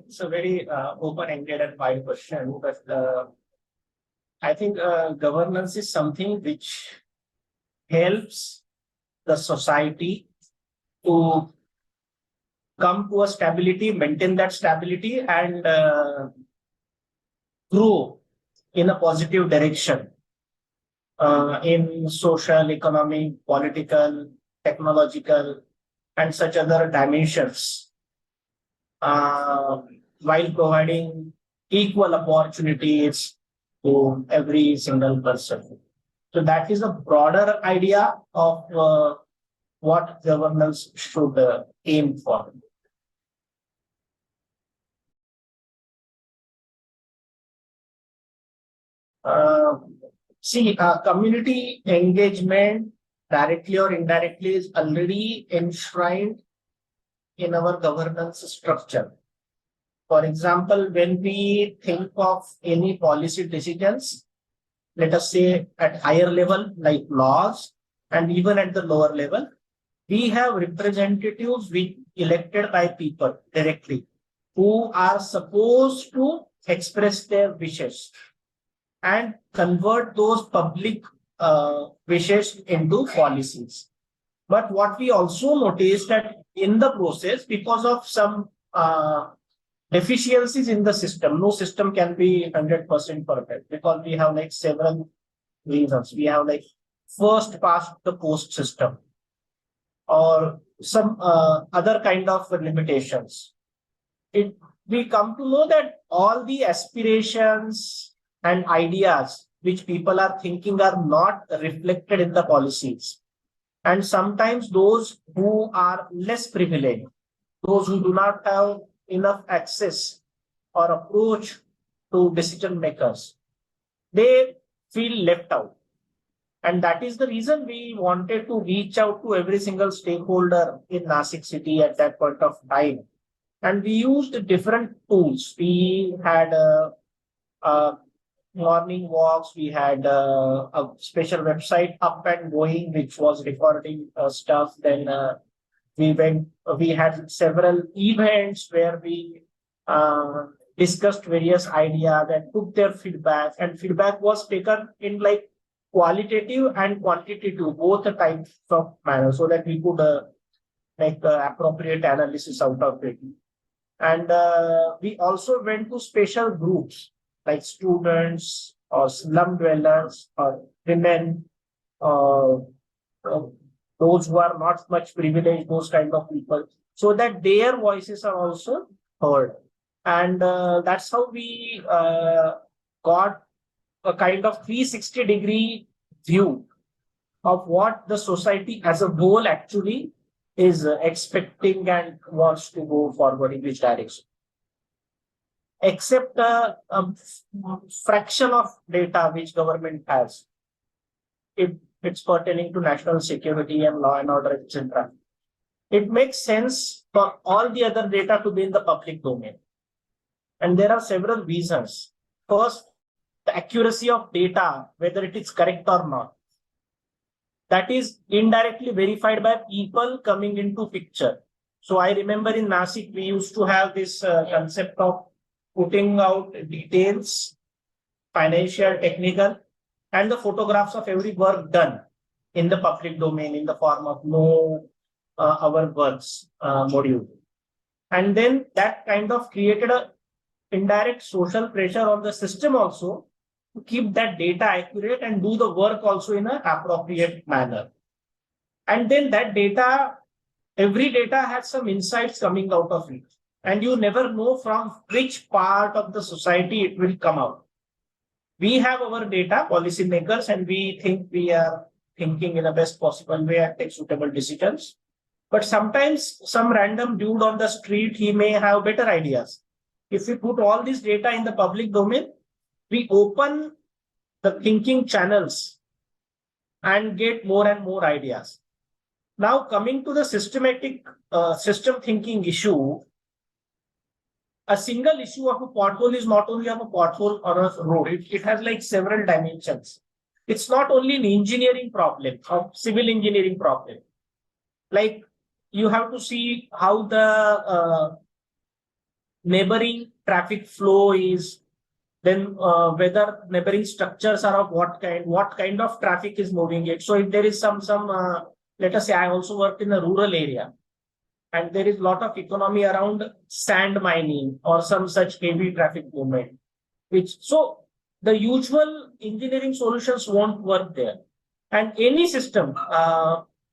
It's a very open-ended and wide question, but I think governance is something which helps the society to come to a stability, maintain that stability, and grow in a positive direction in social, economic, political, technological, and such other dimensions, uh, while providing equal opportunities to every single person. So that is a broader idea of what governance should aim for. Uh, Community engagement, directly or indirectly, is already enshrined in our governance structure. For example, when we think of any policy decisions, let us say at higher level, like laws, and even at the lower level, we have representatives we elected by people directly who are supposed to express their wishes and convert those public wishes into policies. But what we also noticed that in the process, because of some deficiencies in the system, no system can be 100% perfect because we have like several reasons. We have like first past the post system or some other kind of limitations. It We come to know that all the aspirations and ideas which people are thinking are not reflected in the policies. And sometimes those who are less privileged, those who do not have enough access or approach to decision makers, they feel left out. And that is the reason we wanted to reach out to every single stakeholder in Nasik city at that point of time. And we used different tools. We had morning walks. We had a special website up and going, which was recording stuff. Then we had several events where we discussed various ideas and took their feedback. And feedback was taken in like qualitative and quantitative, both the types of manner, so that we could make appropriate analysis out of it. And we also went to special groups like students or slum dwellers or women, uh, uh, those who are not much privileged, those kind of people, so that their voices are also heard. And that's how we got a kind of 360-degree view of what the society as a whole actually is expecting and wants to go forward in which direction. Except a fraction of data which government has, it's pertaining to national security and law and order, etc. It makes sense for all the other data to be in the public domain. And there are several reasons. First, the accuracy of data, whether it is correct or not, that is indirectly verified by people coming into picture. So I remember in Nasik, we used to have this concept of putting out details, financial, technical, and the photographs of every work done in the public domain in the form of know our works module. And then that kind of created a indirect social pressure on the system also to keep that data accurate and do the work also in an appropriate manner. And then that data, every data has some insights coming out of it. And you never know from which part of the society it will come out. We have our data, policymakers, and we think we are thinking in the best possible way and take suitable decisions. But sometimes some random dude on the street, he may have better ideas. If we put all this data in the public domain, we open the thinking channels and get more and more ideas. Now, coming to the systematic system thinking issue, a single issue of a pothole is not only of a pothole or a road, it has like several dimensions. It's not only an engineering problem or civil engineering problem. Like you have to see how the neighboring traffic flow is, then whether neighboring structures are of what kind of traffic is moving it. So if there is some let us say I also worked in a rural area, and there is a lot of economy around sand mining or some such heavy traffic movement, which so the usual engineering solutions won't work there. And any system,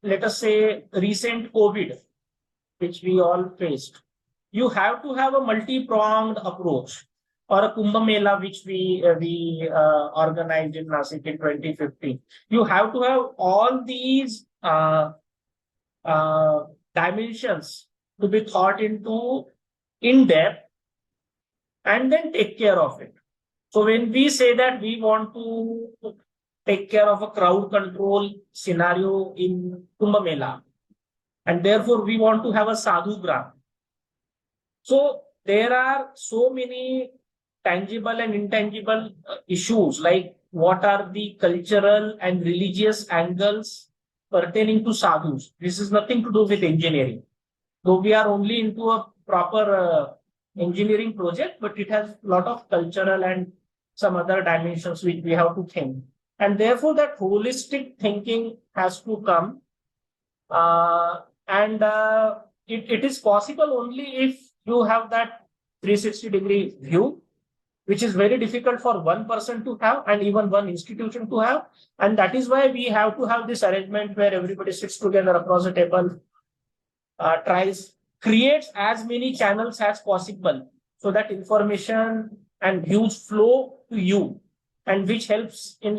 let us say recent COVID, which we all faced, you have to have a multi-pronged approach. Or a Kumbh Mela, which we organized in Nasik in 2015. You have to have all these uh, dimensions to be thought into in depth and then take care of it. So when we say that we want to take care of a crowd control scenario in Kumbh Mela, and therefore we want to have a sadhu gram. So there are so many tangible and intangible issues, like what are the cultural and religious angles pertaining to sadhus. This is nothing to do with engineering. Though we are only into a proper engineering project, but it has a lot of cultural and some other dimensions which we have to think. And therefore, that holistic thinking has to come. It is possible only if you have that 360-degree view, which is very difficult for one person to have and even one institution to have. And that is why we have to have this arrangement where everybody sits together across the table, tries, creates as many channels as possible so that information and views flow to you, and which helps in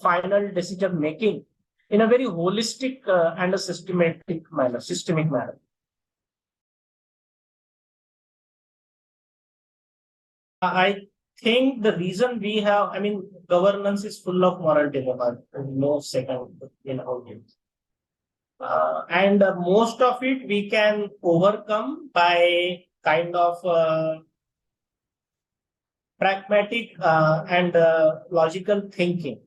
final decision making in a very holistic and a systemic manner. I think the reason we have, I mean, governance is full of moral dilemma, no second in our games. And most of it we can overcome by kind of pragmatic and logical thinking.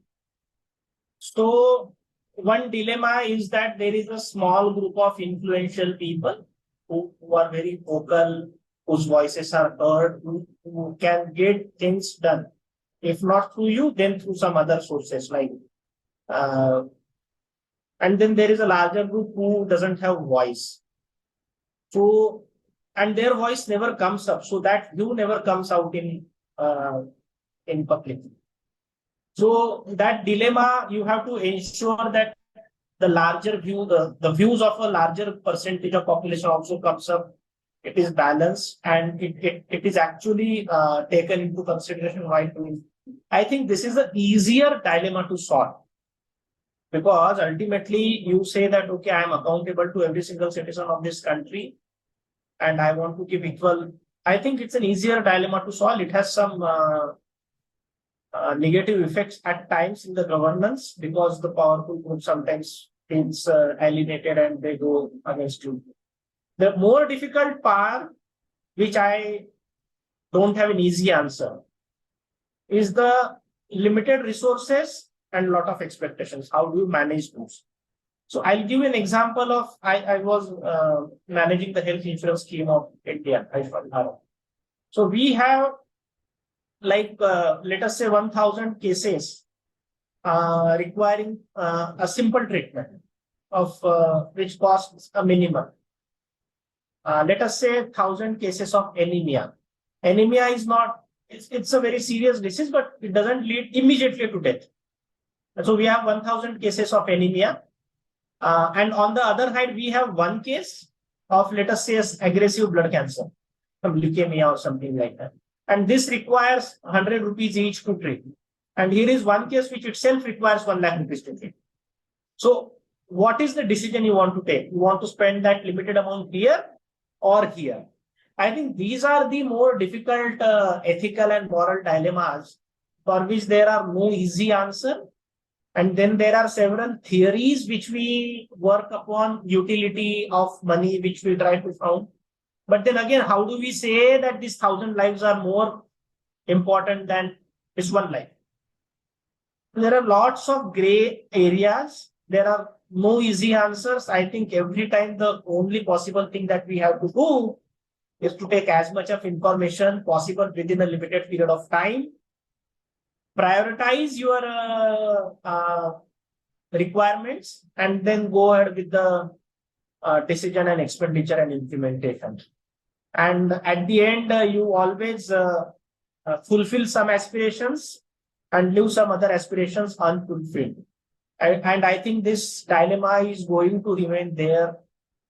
So one dilemma is that there is a small group of influential people who are very vocal, whose voices are heard, who can get things done. If not through you, then through some other sources like and then there is a larger group who doesn't have voice. So, and their voice never comes up. So that view never comes out in public. So that dilemma, you have to ensure that the larger view, the views of a larger percentage of population also comes up. It is balanced and it is actually taken into consideration while doing. I think this is an easier dilemma to solve. Because ultimately you say that, okay, I am accountable to every single citizen of this country and I want to give equal. I think it's an easier dilemma to solve. It has some negative effects at times in the governance because the powerful group sometimes feels alienated and they go against you. The more difficult part, which I don't have an easy answer, is the limited resources and a lot of expectations. How do you manage those? So I'll give you an example of I was managing the health insurance scheme of India. So we have like let us say 1,000 cases requiring a simple treatment of which costs a minimum. Let us say 1,000 cases of anemia. Anemia is not, it's a very serious disease, but it doesn't lead immediately to death. So we have 1,000 cases of anemia. And on the other hand, we have one case of, let us say, aggressive blood cancer, some leukemia or something like that. And this requires 100 rupees each to treat. And here is one case which itself requires 1 lakh rupees to treat. So what is the decision you want to take? You want to spend that limited amount here or here? I think these are the more difficult ethical and moral dilemmas for which there are no easy answer. And then there are several theories which we work upon, utility of money, which we try to found. But then again, how do we say that these 1,000 lives are more important than this one life? There are lots of gray areas. There are no easy answers. I think every time the only possible thing that we have to do is to take as much of information possible within a limited period of time, prioritize your requirements, and then go ahead with the decision and expenditure and implementation. And at the end, you always fulfill some aspirations and leave some other aspirations unfulfilled. And I think this dilemma is going to remain there,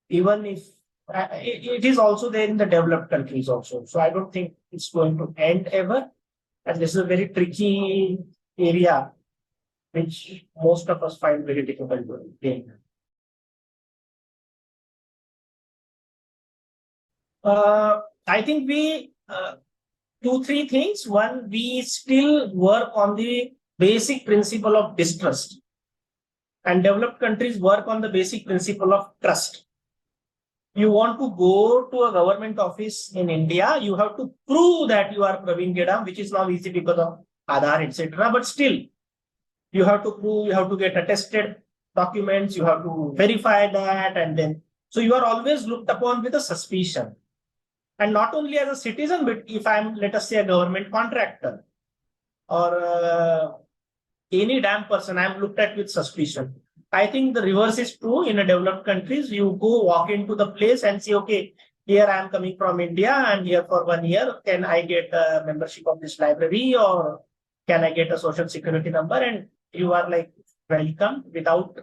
even if it is also there in the developed countries also. So I don't think it's going to end ever. And this is a very tricky area, which most of us find very difficult to attain. I think we two, three things. One, we still work on the basic principle of distrust, and developed countries work on the basic principle of trust. You want to go to a government office in India, you have to prove that you are Praveen Gedam, which is now easy because of Aadhaar, etc. But still, you have to prove, you have to get attested documents, you have to verify that, and then so you are always looked upon with a suspicion. And not only as a citizen, but if I'm, let us say, a government contractor or any damn person, I'm looked at with suspicion. I think the reverse is true in a developed countries. You go walk into the place and say, okay, here I am coming from India, I'm here for 1 year. Can I get a membership of this library, or can I get a social security number? And you are like welcome without.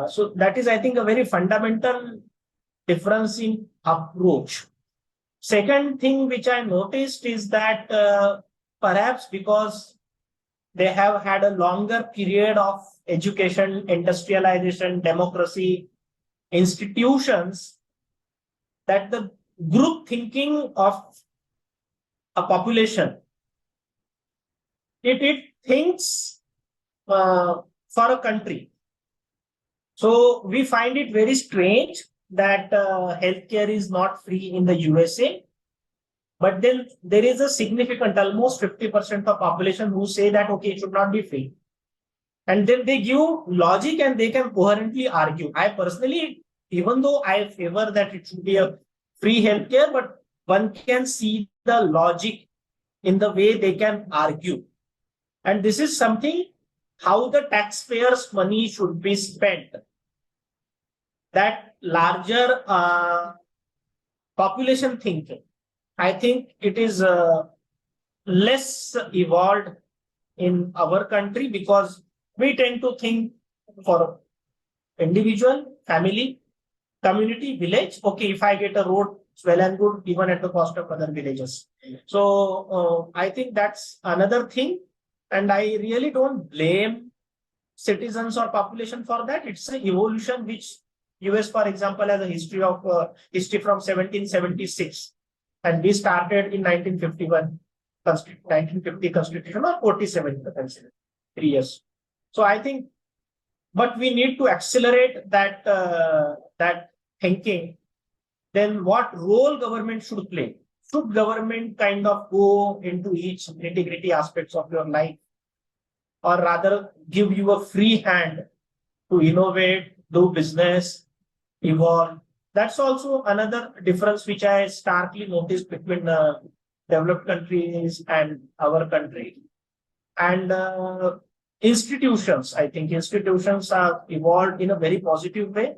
So that is, I think, a very fundamental difference in approach. Second thing which I noticed is that perhaps because they have had a longer period of education, industrialization, democracy, institutions, that the group thinking of a population, it thinks for a country. So we find it very strange that healthcare is not free in the USA. But then there is a significant, almost 50% of population who say that, okay, it should not be free. And then they give logic and they can coherently argue. I personally, even though I favor that it should be a free healthcare, but one can see the logic in the way they can argue. And this is something, how the taxpayers' money should be spent. That larger population thinking, I think it is less evolved in our country, because we tend to think for individual, family, community, village. Okay, if I get a road, it's well and good, even at the cost of other villages. So I think that's another thing. And I really don't blame citizens or population for that. It's an evolution which US, for example, has a history from 1776. And we started in 1951, 1950 Constitution, or 47, 3 years. So I think, but we need to accelerate that that thinking. Then what role government should play? Should government kind of go into each nitty-gritty aspects of your life, or rather give you a free hand to innovate, do business, evolve? That's also another difference which I starkly noticed between developed countries and our country. And institutions, I think institutions are evolved in a very positive way.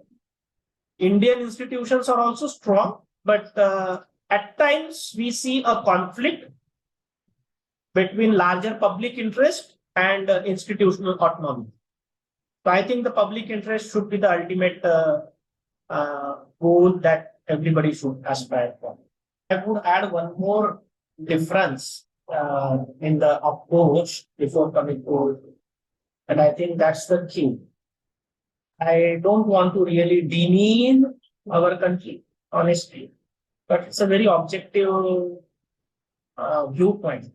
Indian institutions are also strong, but at times we see a conflict between larger public interest and institutional autonomy. So I think the public interest should be the ultimate goal that everybody should aspire for. I would add one more difference in the approach before coming to, and I think that's the key. I don't want to really demean our country, honestly, but it's a very objective viewpoint.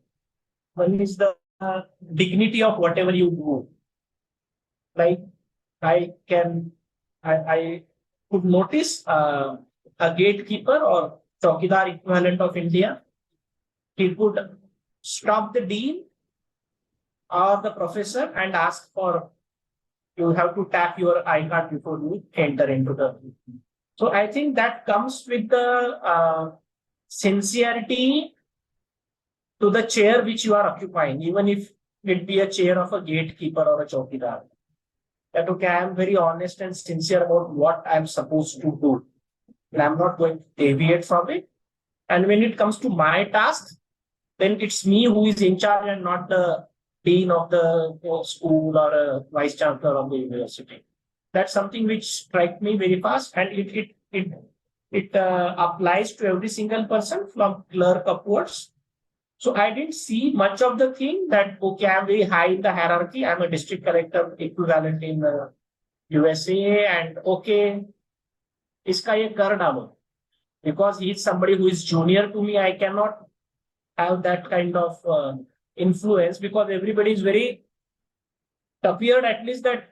One is the dignity of whatever you do. Like I could notice a gatekeeper or chowkidar equivalent of India. He could stop the dean or the professor and ask for, you have to tap your I-card before you enter into the. So I think that comes with the sincerity to the chair which you are occupying, even if it be a chair of a gatekeeper or a chowkidar. That okay, I am very honest and sincere about what I am supposed to do, and I'm not going to deviate from it. And when it comes to my task, then it's me who is in charge and not the dean of the school or a vice chancellor of the university. That's something which struck me very fast, and it applies to every single person from clerk upwards. So I didn't see much of the thing that okay, I'm very high in the hierarchy. I'm a district collector equivalent in USA, and okay, iska ye kar डालो because he's somebody who is junior to me. I cannot have that kind of influence because everybody is very appeared at least that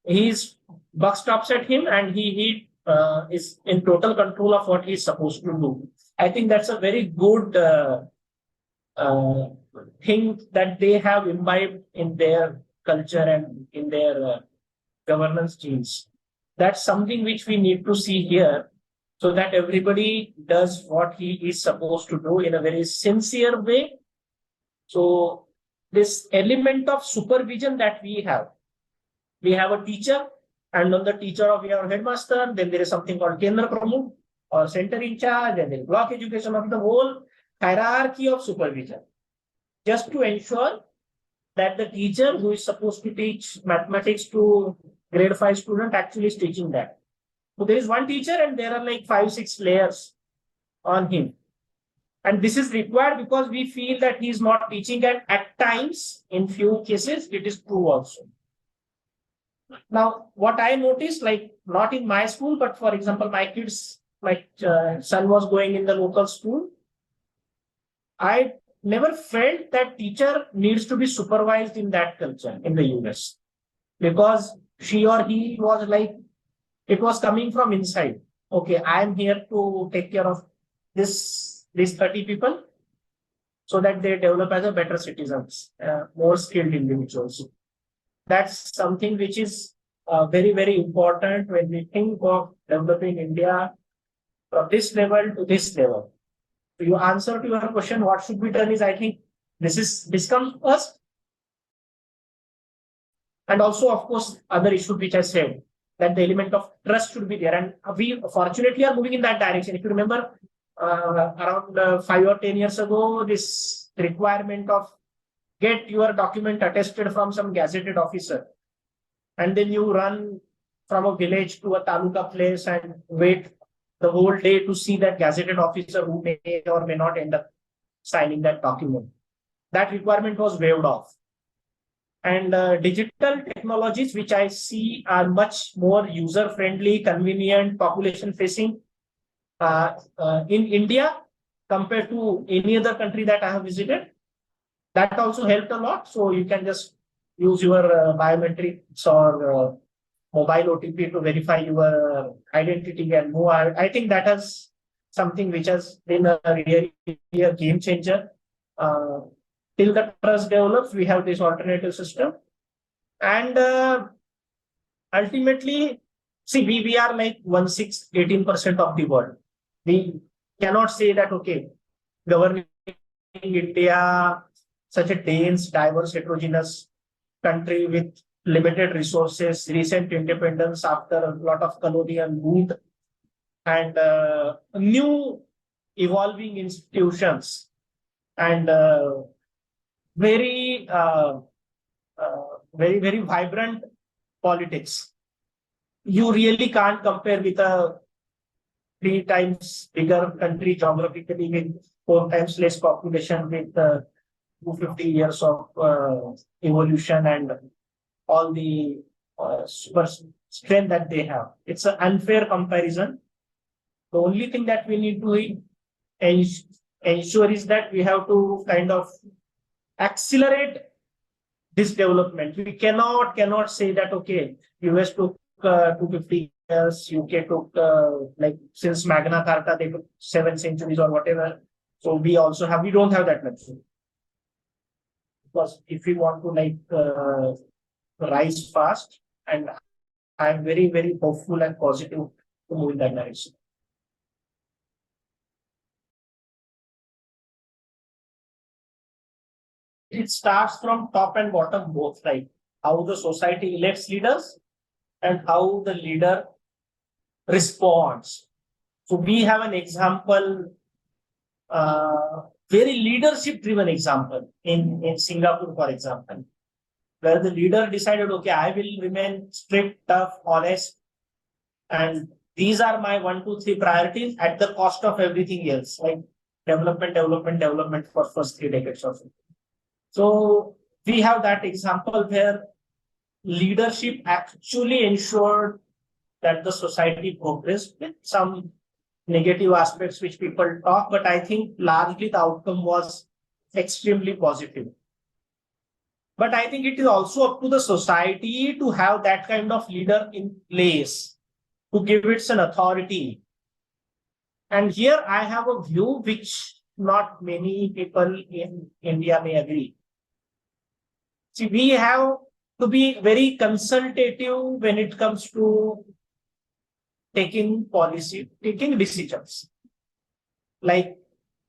he's buck stops at him and he is in total control of what he's supposed to do. I think that's a very good uh, thing that they have imbibed in their culture and in their governance genes. That's something which we need to see here so that everybody does what he is supposed to do in a very sincere way. So this element of supervision that we have a teacher, and on the teacher of your headmaster, then there is something called Kendra Pramukh or center in charge, and then block education of the whole hierarchy of supervision, just to ensure that the teacher who is supposed to teach mathematics to grade 5 student actually is teaching that. So there is one teacher and there are like 5, 6 layers on him. And this is required because we feel that he is not teaching, and at times, in few cases, it is true also. Now, what I noticed, like not in my school, but for example, my son was going in the local school. I never felt that teacher needs to be supervised in that culture in the US because she or he was like, it was coming from inside. Okay, I am here to take care of these 30 people so that they develop as a better citizens, more skilled individuals. That's something which is very, very important when we think of developing India from this level to this level. So your answer to your question, what should be done is, I think this comes first. And also, of course, other issue which I said, that the element of trust should be there. And we fortunately are moving in that direction. If you remember, around 5 or 10 years ago, this requirement of get your document attested from some gazetted officer, and then you run from a village to a taluka place and wait the whole day to see that gazetted officer who may or may not end up signing that document. That requirement was waived off. And digital technologies, which I see are much more user friendly, convenient, population facing in India compared to any other country that I have visited. That also helped a lot. So you can just use your biometrics or mobile OTP to verify your identity and move. I think that has something which has been a really a game changer. Till the trust develops, we have this alternative system. And ultimately, see, we are like 1/6, 18% of the world. We cannot say that, okay, governing India, such a dense, diverse, heterogeneous country with limited resources, recent independence after a lot of colonial boot, and new evolving institutions, and very, very vibrant politics. You really can't compare with a 3 times bigger country geographically with 4 times less population with 250 years of evolution and all the super strength that they have. It's an unfair comparison. The only thing that we need to ensure is that we have to kind of accelerate this development. We cannot say that, okay, US took 250 years, UK took like since Magna Carta, they took 7 centuries or whatever. So we don't have that luxury. Because if we want to like rise fast, and I'm very, very hopeful and positive to move in that direction. it starts from top and bottom both, like how the society elects leaders and how the leader responds. So we have an example, very leadership driven example in Singapore, for example, where the leader decided, okay, I will remain strict, tough, honest, and these are my 1, 2, 3 priorities at the cost of everything else, like development for first 3 decades or so. So we have that example where leadership actually ensured that the society progressed with some negative aspects which people talk, but I think largely the outcome was extremely positive. But I think it is also up to the society to have that kind of leader in place to give it an authority. And here I have a view which not many people in India may agree. See, we have to be very consultative when it comes to taking policy, taking decisions, like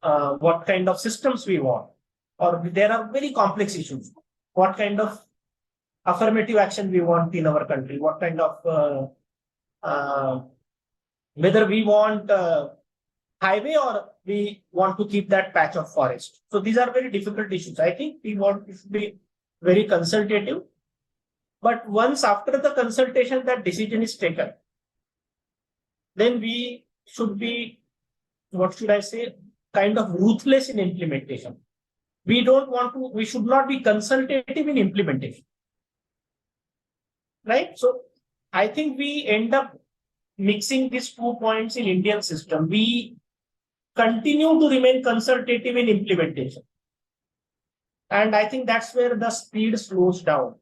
what kind of systems we want, or there are very complex issues. What kind of affirmative action we want in our country? What kind of whether we want highway or we want to keep that patch of forest. So these are very difficult issues. I think we should be very consultative. But once after the consultation that decision is taken, then we should be, what should I say, kind of ruthless in implementation. We should not be consultative in implementation. Right? So I think we end up mixing these 2 points in Indian system. We continue to remain consultative in implementation. And I think that's where the speed slows down.